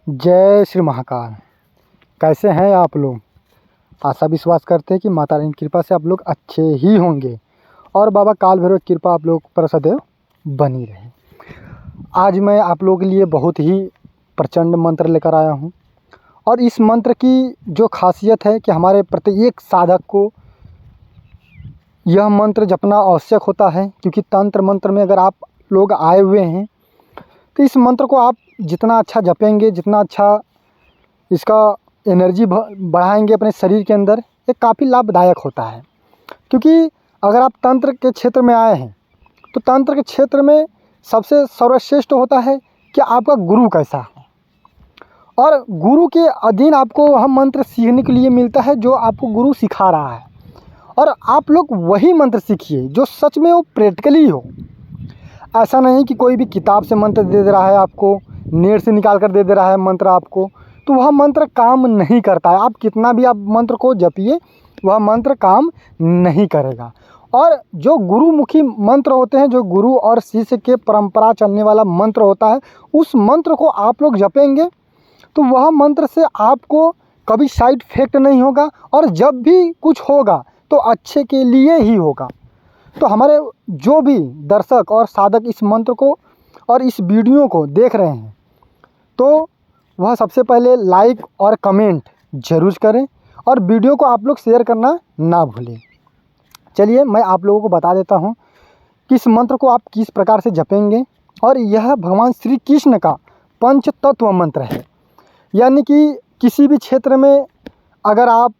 जय श्री महाकाल। कैसे हैं आप लोग? आशा विश्वास करते हैं कि माता रानी की कृपा से आप लोग अच्छे ही होंगे और बाबा काल भैरव की कृपा आप लोग पर सदैव बनी रहे। आज मैं आप लोगों के लिए बहुत ही प्रचंड मंत्र लेकर आया हूं और इस मंत्र की जो खासियत है कि हमारे प्रत्येक साधक को यह मंत्र जपना आवश्यक होता है, क्योंकि तंत्र मंत्र में अगर आप लोग आए हुए हैं तो इस मंत्र को आप जितना अच्छा जपेंगे, जितना अच्छा इसका एनर्जी बढ़ाएंगे अपने शरीर के अंदर, ये काफ़ी लाभदायक होता है। क्योंकि अगर आप तंत्र के क्षेत्र में आए हैं तो तंत्र के क्षेत्र में सबसे सर्वश्रेष्ठ होता है कि आपका गुरु कैसा है, और गुरु के अधीन आपको वह मंत्र सीखने के लिए मिलता है जो आपको गुरु सिखा रहा है। और आप लोग वही मंत्र सीखिए जो सच में वो प्रैक्टिकली हो। ऐसा नहीं कि कोई भी किताब से मंत्र दे रहा है आपको, नेट से निकाल कर दे रहा है मंत्र आपको, तो वह मंत्र काम नहीं करता है। आप कितना भी आप मंत्र को जपिए, वह मंत्र काम नहीं करेगा। और जो गुरुमुखी मंत्र होते हैं, जो गुरु और शिष्य के परंपरा चलने वाला मंत्र होता है, उस मंत्र को आप लोग जपेंगे तो वह मंत्र से आपको कभी साइड इफेक्ट नहीं होगा, और जब भी कुछ होगा तो अच्छे के लिए ही होगा। तो हमारे जो भी दर्शक और साधक इस मंत्र को और इस वीडियो को देख रहे हैं, तो वह सबसे पहले लाइक और कमेंट ज़रूर करें और वीडियो को आप लोग शेयर करना ना भूलें। चलिए मैं आप लोगों को बता देता हूं कि इस मंत्र को आप किस प्रकार से जपेंगे। और यह भगवान श्री कृष्ण का पंच तत्व मंत्र है। यानी कि किसी भी क्षेत्र में अगर आप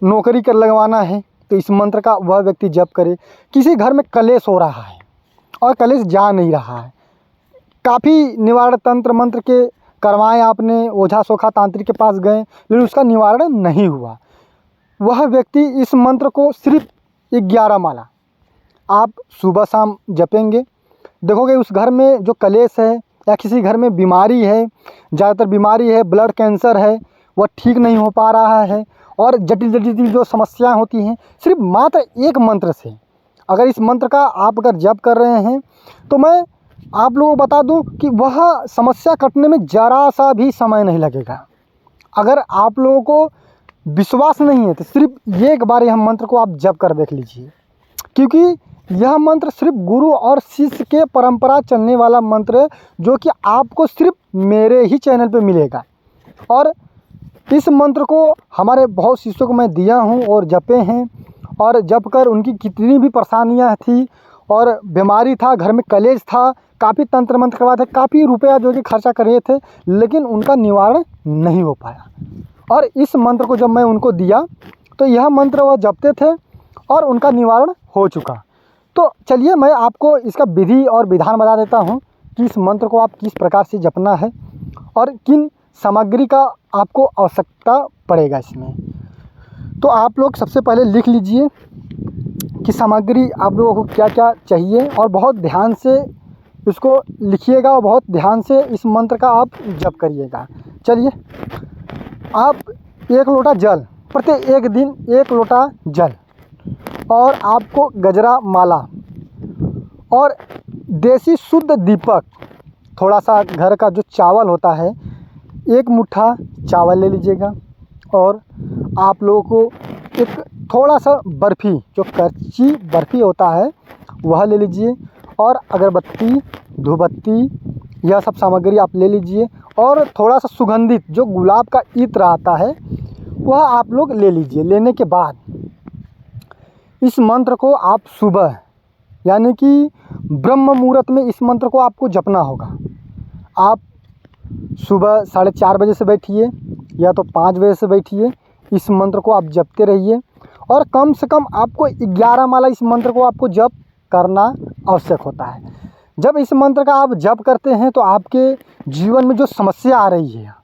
नौकरी कर लगवाना है तो इस मंत्र का वह व्यक्ति जप करे। किसी घर में कलेश हो रहा है और कलेश जा नहीं रहा है, काफ़ी निवारण तंत्र मंत्र के करवाएं आपने, ओझा सोखा तांत्रिक के पास गए लेकिन उसका निवारण नहीं हुआ, वह व्यक्ति इस मंत्र को सिर्फ 11 माला आप सुबह शाम जपेंगे। देखोगे उस घर में जो कलेश है या किसी घर में बीमारी है, ज़्यादातर बीमारी है, ब्लड कैंसर है, वह ठीक नहीं हो पा रहा है, और जटिल जटिल जो समस्याएं होती हैं, सिर्फ मात्र एक मंत्र से अगर इस मंत्र का आप अगर जप कर रहे हैं तो मैं आप लोगों को बता दूं कि वह समस्या कटने में ज़रा सा भी समय नहीं लगेगा। अगर आप लोगों को विश्वास नहीं है तो सिर्फ एक बार यह मंत्र को आप जप कर देख लीजिए, क्योंकि यह मंत्र सिर्फ गुरु और शिष्य के परंपरा चलने वाला मंत्र है, जो कि आपको सिर्फ मेरे ही चैनल पे मिलेगा। और इस मंत्र को हमारे बहुत शिष्यों को मैं दिया हूँ और जपे हैं, और जप कर उनकी कितनी भी परेशानियाँ थी और बीमारी था, घर में कलेश था, काफ़ी तंत्र मंत्र करवाए थे, काफ़ी रुपया जो कि खर्चा कर रहे थे, लेकिन उनका निवारण नहीं हो पाया। और इस मंत्र को जब मैं उनको दिया तो यह मंत्र वह जपते थे और उनका निवारण हो चुका। तो चलिए मैं आपको इसका विधि और विधान बता देता हूँ कि इस मंत्र को आप किस प्रकार से जपना है और किन सामग्री का आपको आवश्यकता पड़ेगा इसमें। तो आप लोग सबसे पहले लिख लीजिए कि सामग्री आप लोगों को क्या क्या चाहिए, और बहुत ध्यान से इसको लिखिएगा और बहुत ध्यान से इस मंत्र का आप जप करिएगा। चलिए, आप 1 लोटा जल, प्रत्येक दिन 1 लोटा जल, और आपको गजरा माला और देसी शुद्ध दीपक, थोड़ा सा घर का जो चावल होता है 1 मुट्ठा चावल ले लीजिएगा, और आप लोगों को एक थोड़ा सा बर्फ़ी, जो कच्ची बर्फ़ी होता है वह ले लीजिए, और अगरबत्ती, धूपबत्ती, यह सब सामग्री आप ले लीजिए, और थोड़ा सा सुगंधित जो गुलाब का इत्र आता है वह आप लोग ले लीजिए। लेने के बाद इस मंत्र को आप सुबह यानी कि ब्रह्म मुहूर्त में इस मंत्र को आपको जपना होगा। आप सुबह 4:30 बजे से बैठिए या तो 5 बजे से बैठिए, इस मंत्र को आप जपते रहिए, और कम से कम आपको 11 माला इस मंत्र को आपको जप करना आवश्यक होता है। जब इस मंत्र का आप जप करते हैं तो आपके जीवन में जो समस्या आ रही है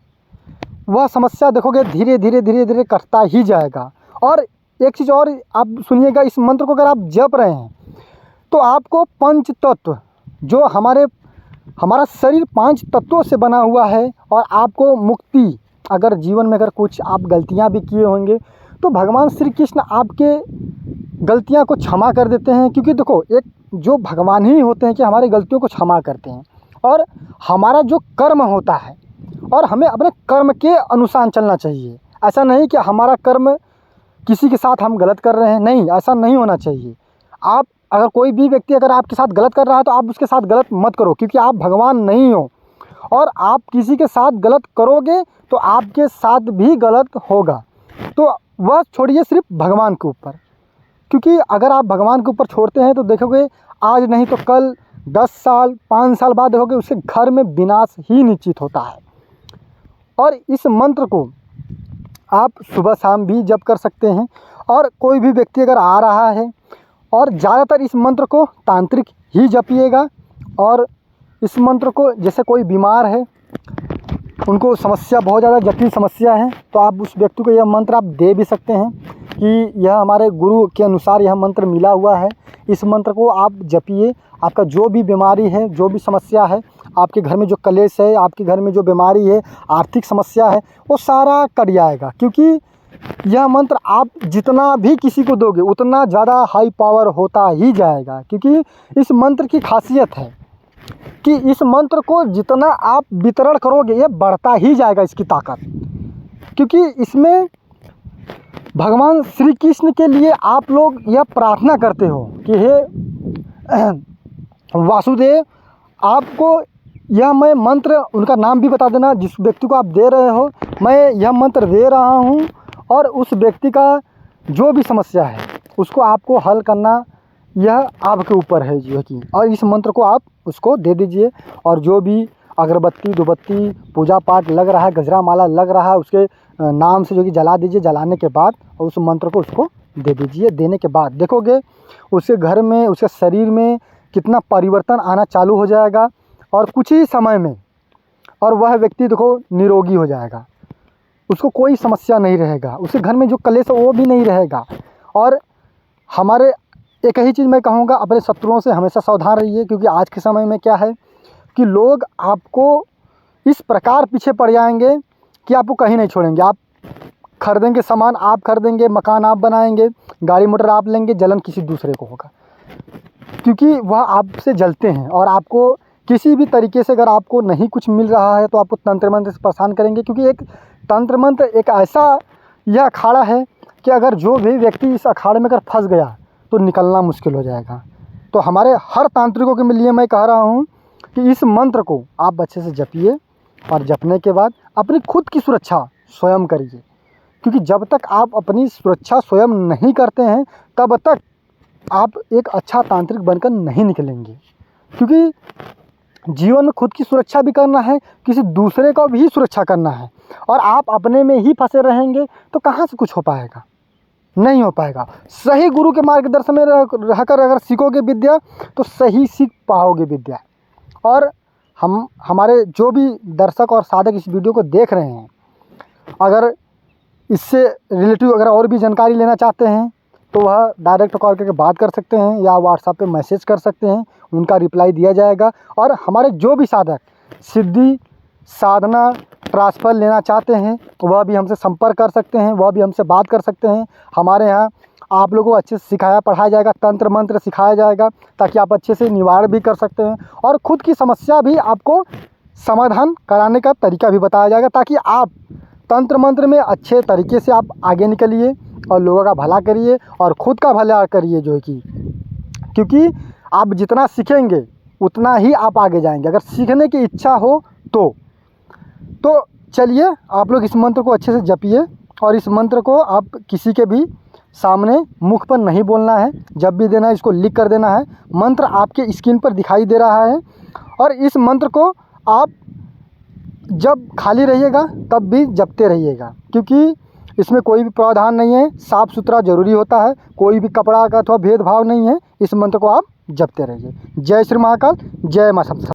वह समस्या देखोगे धीरे धीरे कटता ही जाएगा। और एक चीज़ और आप सुनिएगा, इस मंत्र को अगर आप जप रहे हैं तो आपको पंच तत्व, जो हमारा शरीर 5 तत्वों से बना हुआ है, और आपको मुक्ति, अगर जीवन में अगर कुछ आप गलतियां भी किए होंगे तो भगवान श्री कृष्ण आपके गलतियां को क्षमा कर देते हैं। क्योंकि देखो, एक जो भगवान ही होते हैं कि हमारी गलतियों को क्षमा करते हैं, और हमारा जो कर्म होता है और हमें अपने कर्म के अनुसार चलना चाहिए। ऐसा नहीं कि हमारा कर्म किसी के साथ हम गलत कर रहे हैं, नहीं, ऐसा नहीं होना चाहिए। आप अगर कोई भी व्यक्ति अगर आपके साथ गलत कर रहा है तो आप उसके साथ गलत मत करो, क्योंकि आप भगवान नहीं हो। और आप किसी के साथ गलत करोगे तो आपके साथ भी गलत होगा। तो वह छोड़िए सिर्फ भगवान के ऊपर, क्योंकि अगर आप भगवान के ऊपर छोड़ते हैं तो देखोगे आज नहीं तो कल 10 साल 5 साल बाद देखोगे उसके घर में विनाश ही निश्चित होता है। और इस मंत्र को आप सुबह शाम भी जप कर सकते हैं। और कोई भी व्यक्ति अगर आ रहा है, और ज़्यादातर इस मंत्र को तांत्रिक ही जपिएगा। और इस मंत्र को जैसे कोई बीमार है, उनको समस्या बहुत ज़्यादा जटिल समस्या है, तो आप उस व्यक्ति को यह मंत्र आप दे भी सकते हैं कि यह हमारे गुरु के अनुसार यह मंत्र मिला हुआ है, इस मंत्र को आप जपिए। आपका जो भी बीमारी है, जो भी समस्या है, आपके घर में जो कलेश है, आपके घर में जो बीमारी है, आर्थिक समस्या है, वो सारा कट जाएगा। क्योंकि यह मंत्र आप जितना भी किसी को दोगे उतना ज़्यादा हाई पावर होता ही जाएगा। क्योंकि इस मंत्र की खासियत है कि इस मंत्र को जितना आप वितरण करोगे ये बढ़ता ही जाएगा इसकी ताकत। क्योंकि इसमें भगवान श्री कृष्ण के लिए आप लोग यह प्रार्थना करते हो कि हे वासुदेव, आपको यह मैं मंत्र, उनका नाम भी बता देना जिस व्यक्ति को आप दे रहे हो, मैं यह मंत्र दे रहा हूँ और उस व्यक्ति का जो भी समस्या है उसको आपको हल करना यह आपके ऊपर है जी कि। और इस मंत्र को आप उसको दे दीजिए। और जो भी अगरबत्ती धूपबत्ती पूजा पाठ लग रहा है, गजरा माला लग रहा है, उसके नाम से जो कि जला दीजिए। जलाने के बाद उस मंत्र को उसको दे दीजिए। देने के बाद देखोगे उसके घर में, उसके शरीर में कितना परिवर्तन आना चालू हो जाएगा और कुछ ही समय में, और वह व्यक्ति देखो निरोगी हो जाएगा। उसको कोई समस्या नहीं रहेगा, उसके घर में जो कलेश है वो भी नहीं रहेगा। और हमारे एक ही चीज़ मैं कहूँगा, अपने शत्रुओं से हमेशा सावधान रहिए। क्योंकि आज के समय में क्या है कि लोग आपको इस प्रकार पीछे पड़ जाएंगे कि आपको कहीं नहीं छोड़ेंगे। आप खरीदेंगे सामान, आप खरीदेंगे, मकान आप बनाएंगे, गाड़ी मोटर आप लेंगे, जलन किसी दूसरे को होगा। क्योंकि वह आपसे जलते हैं और आपको किसी भी तरीके से अगर आपको नहीं कुछ मिल रहा है तो आपको तंत्र मंत्र से परेशान करेंगे। क्योंकि एक तंत्र मंत्र एक ऐसा यह अखाड़ा है कि अगर जो भी व्यक्ति इस अखाड़े में अगर फंस गया तो निकलना मुश्किल हो जाएगा। तो हमारे हर तांत्रिकों के लिए मैं कह रहा हूँ कि इस मंत्र को आप अच्छे से जपिए। और जपने के बाद अपनी खुद की सुरक्षा स्वयं करिए। क्योंकि जब तक आप अपनी सुरक्षा स्वयं नहीं करते हैं तब तक आप एक अच्छा तांत्रिक बनकर नहीं निकलेंगे। क्योंकि जीवन में खुद की सुरक्षा भी करना है, किसी दूसरे को भी सुरक्षा करना है। और आप अपने में ही फंसे रहेंगे तो कहाँ से कुछ हो पाएगा, नहीं हो पाएगा। सही गुरु के मार्गदर्शन में रहकर अगर सीखोगे विद्या तो सही सीख पाओगे विद्या। और हमारे जो भी दर्शक और साधक इस वीडियो को देख रहे हैं, अगर इससे रिलेटिव अगर और भी जानकारी लेना चाहते हैं तो वह डायरेक्ट कॉल करके बात कर सकते हैं या व्हाट्सएप पे मैसेज कर सकते हैं, उनका रिप्लाई दिया जाएगा। और हमारे जो भी साधक सिद्धि साधना ट्रांसफ़र लेना चाहते हैं वह भी हमसे संपर्क कर सकते हैं, वह भी हमसे बात कर सकते हैं। हमारे यहाँ आप लोगों को अच्छे से सिखाया पढ़ाया जाएगा, तंत्र मंत्र सिखाया जाएगा ताकि आप अच्छे से निवारण भी कर सकते हैं। और ख़ुद की समस्या भी आपको समाधान कराने का तरीका भी बताया जाएगा ताकि आप तंत्र मंत्र में अच्छे तरीके से आप आगे निकलिए और लोगों का भला करिए और ख़ुद का भला करिए जो है कि। क्योंकि आप जितना सीखेंगे उतना ही आप आगे जाएंगे, अगर सीखने की इच्छा हो तो चलिए आप लोग इस मंत्र को अच्छे से जपिए। और इस मंत्र को आप किसी के भी सामने मुख पर नहीं बोलना है, जब भी देना है इसको लिख कर देना है। मंत्र आपके स्क्रीन पर दिखाई दे रहा है। और इस मंत्र को आप जब खाली रहिएगा तब भी जपते रहिएगा। क्योंकि इसमें कोई भी प्रावधान नहीं है, साफ़ सुथरा ज़रूरी होता है, कोई भी कपड़ा का अथवा भेदभाव नहीं है। इस मंत्र को आप जपते रहिए। जय श्री महाकाल, जय माँ सब।